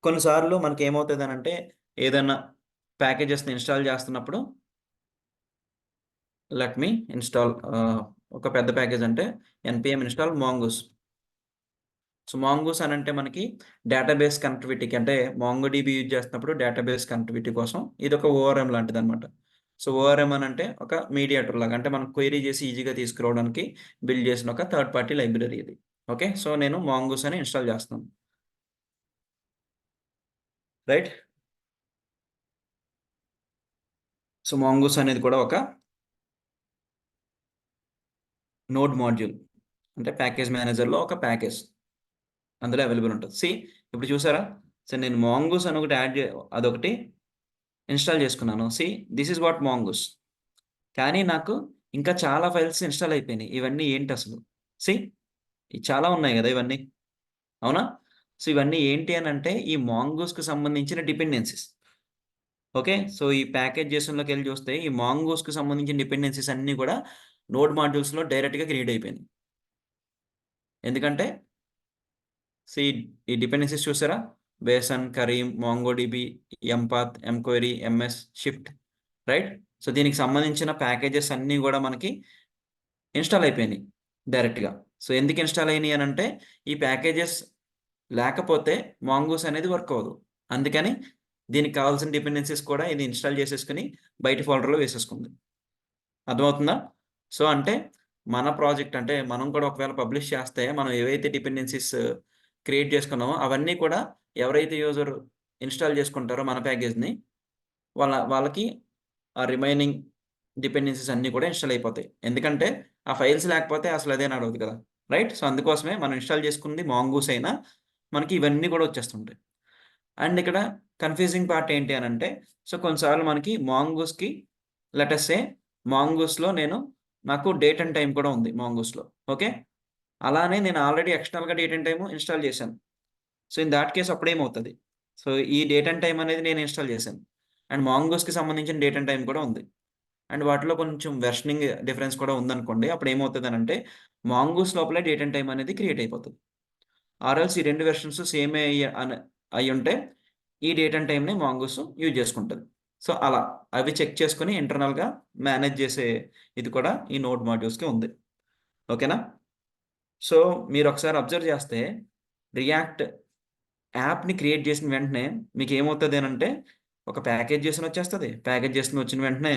కొన్నిసార్లు మనకేమవుతదనంటే ఏదన్నా ప్యాకేజెస్‌ని ఇన్‌స్టాల్ చేస్తున్నప్పుడు లెట్ మీ ఇన్‌స్టాల్ ఒక పెద్ద ప్యాకేజ్ అంటే NPM install mongoose. So, mongoose అనంటే మనకి డేటాబేస్ కనెక్టివిటీకి అంటే మాంగోడీబీ యూజ్ చేస్తున్నప్పుడు డేటాబేస్ కనెక్టివిటీ కోసం ఇదొక ఓఆర్ఎం లాంటిదనమాట. సో, ఓఆర్ఎం అనంటే ఒక మీడియేటర్ లాగా. అంటే మనం క్వెరీ చేసి ఈజీగా తీసుకురావడానికి బిల్డ్ చేసిన ఒక థర్డ్ పార్టీ లైబ్రరీ ఇది. ఓకే. సో, నేను మాంగూస్ అని ఇన్‌స్టాల్ చేస్తున్నాను. రైట్. సో, మాంగూస్ అనేది కూడా ఒక నోడ్ మాడ్యూల్. అంటే ప్యాకేజ్ మేనేజర్‌లో ఒక ప్యాకేజ్. అందులో అవైలబుల్ ఉంటది. ఇప్పుడు చూసారా? సో, నేను మాంగూస్ అని ఒకటి యాడ్ అదొకటి ఇన్‌స్టాల్ చేసుకున్నాను. This is what mongoose. కానీ నాకు ఇంకా చాలా ఫైల్స్ ఇన్‌స్టాల్ అయిపోయినాయి. ఇవన్నీ ఏంటసలు? సీ చాలా ఉన్నాయి గదా! ఇవన్నీ. అవునా? సో, ఇవన్నీ ఏంటి అనంటే ఈ మాంగూస్‌కి సంబంధించిన డిపెండెన్సీస్. ఓకే. సో, ఈ ప్యాకేజ్ జేసన్‌లోకెళ్ళి చూస్తే ఈ మాంగూస్‌కి సంబంధించిన డిపెండెన్సీస్ అన్నీ గూడా నోడ్ మాడ్యూల్స్‌లో డైరెక్ట్‌గా క్రియేట్ అయిపోయినాయి. ఎందుకంటే సీ ఈ డిపెండెన్సీస్ చూసారా? BSON, kareem, MongoDB, mpath, mquery, ms, sift right? So, దీనికి సంబంధించిన ప్యాకేజెస్ అన్నీ గూడా మనకి ఇన్‌స్టాల్ అయిపోయినాయి డైరెక్ట్‌గా. సో, ఎందుకు ఇన్‌స్టాల్ అయినాయి అనంటే ఈ ప్యాకేజెస్ లేకపోతే మాంగూస్ అనేది వర్క్ అవ్వదు. అందుకని దీనికి కావాల్సిన డిపెండెన్సీస్ కూడా ఇది ఇన్‌స్టాల్ చేసేసుకొని బయట ఫోల్డర్‌లో వేసేసుకుంది. అర్థమవుతుందా? సో, అంటే మన ప్రాజెక్ట్ అంటే మనం కూడా ఒకవేళ పబ్లిష్ చేస్తే మనం ఏవైతే డిపెండెన్సీస్ క్రియేట్ చేసుకున్నామో అవన్నీ కూడా ఎవరైతే యూజర్ ఇన్‌స్టాల్ చేసుకుంటారో మన ప్యాకేజ్‌ని వాళ్ళకి ఆ రిమైనింగ్ డిపెండెన్సీస్ అన్నీ కూడా ఇన్‌స్టాల్ అయిపోతాయి. ఎందుకంటే ఆ ఫైల్స్ లేకపోతే అసలు అదే నడవదు కదా! రైట్? సో, అందుకోసమే మనం ఇన్‌స్టాల్ చేసుకుంది మాంగూస్ అయినా మనకి ఇవన్నీ కూడా వచ్చేస్తుంటాయి. అండ్ ఇక్కడ కన్‌ఫ్యూజింగ్ పార్ట్ ఏంటి అనంటే సో, కొన్నిసార్లు మనకి మాంగూస్‌కి లెట్ అస్ సే మాంగూస్‌లో నాకు డేట్ అండ్ టైమ్ కూడా ఉంది మాంగూస్‌లో. ఓకే. అలానే నేను ఆల్రెడీ ఎక్స్టర్నల్‌గా డేట్ అండ్ టైమ్ ఇన్‌స్టాల్ చేశాను. సో, ఇన్ థాట్ కేస్ అప్పుడేమవుతది? సో, ఈ డేట్ అండ్ టైమ్ అనేది నేను ఇన్‌స్టాల్ చేశాను. అండ్ మాంగోస్‌కి సంబంధించిన డేట్ అండ్ టైమ్ కూడా ఉంది. అండ్ వాటిలో కొంచెం వెర్షనింగ్ డిఫరెన్స్ కూడా ఉందనుకోండి. అప్పుడేమవుతదనంటే మాంగూస్ లోపలే డేట్ అండ్ టైమ్ అనేది క్రియేట్ అయిపోతది. ఆర్ ఎల్స్ ఈ 2 వెర్షన్స్ సేమే అయ్యుంటే ఈ డేట్ అండ్ టైమ్‌ని మాంగూస్ యూజ్ చేసుకుంటది. సో, అలా అవి చెక్ చేసుకొని ఇంటర్నల్‌గా మేనేజ్ చేసే ఇది కూడా ఈ నోడ్ మాడ్యూల్స్‌కి ఉంది. ఓకేనా? సో, మీరొకసారి అబ్జర్వ్ చేస్తే రియాక్ట్ యాప్‌ని క్రియేట్ చేసిన వెంటనే మీకేమవుతదనంటే, ఒక ప్యాకేజ్ జేసన్ వచ్చేస్తది. ప్యాకేజ్ జేసన్ వచ్చిన వెంటనే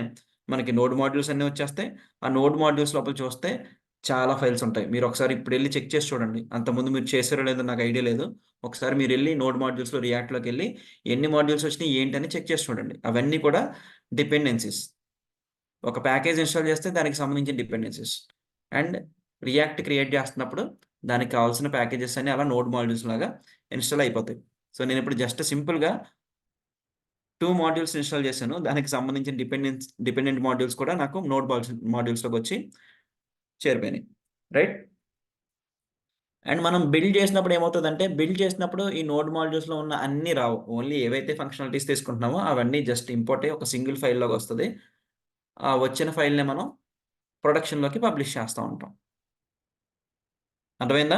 మనకి నోడ్ మాడ్యూల్స్ అన్నీ వచ్చేస్తాయి. ఆ నోడ్ మాడ్యూల్స్ లోపల చూస్తే చాలా ఫైల్స్ ఉంటాయి. మీరొకసారి ఇప్పుడెళ్లి చెక్ చేసి చూడండి. అంతకుముందు మీరు చేసారో లేదో నాకు ఐడియా లేదు. ఒకసారి మీరెళ్లి నోడ్ మాడ్యూల్స్‌లో రియాక్ట్‌లోకెళ్లి ఎన్ని మాడ్యూల్స్ వచ్చినాయి ఏంటని చెక్ చేసి చూడండి. అవన్నీ కూడా డిపెండెన్సీస్. ఒక ప్యాకేజ్ ఇన్‌స్టాల్ చేస్తే దానికి సంబంధించిన డిపెండెన్సీస్. అండ్ రియాక్ట్ క్రియేట్ చేస్తున్నప్పుడు దానికి కావాల్సిన ప్యాకేజెస్ అన్నీ అలా నోడ్ మాడ్యూల్స్ లాగా ఇన్‌స్టాల్ అయిపోతాయి. సో, నేనిప్పుడు జస్ట్ సింపుల్‌గా 2 మాడ్యూల్స్ ఇన్‌స్టాల్ చేశాను. దానికి సంబంధించిన డిపెండెంట్ మాడ్యూల్స్ కూడా నాకు నోడ్ మాడ్యూల్స్‌లోకొచ్చి చేరిపోయినాయి. రైట్? అండ్ మనం బిల్డ్ చేసినప్పుడు ఏమవుతదంటే, బిల్డ్ చేసినప్పుడు ఈ నోడ్ మాడ్యూల్స్‌లో ఉన్న అన్నీ రావు. ఓన్లీ ఏవైతే ఫంక్షనాలిటీస్ తీసుకుంటున్నామో అవన్నీ జస్ట్ ఇంపోర్ట్ అయ్యి ఒక సింగిల్ ఫైల్‌లోకొస్తది. ఆ వచ్చిన ఫైల్‌ని మనం ప్రొడక్షన్‌లోకి పబ్లిష్ చేస్తా ఉంటాం. అర్థమైందా?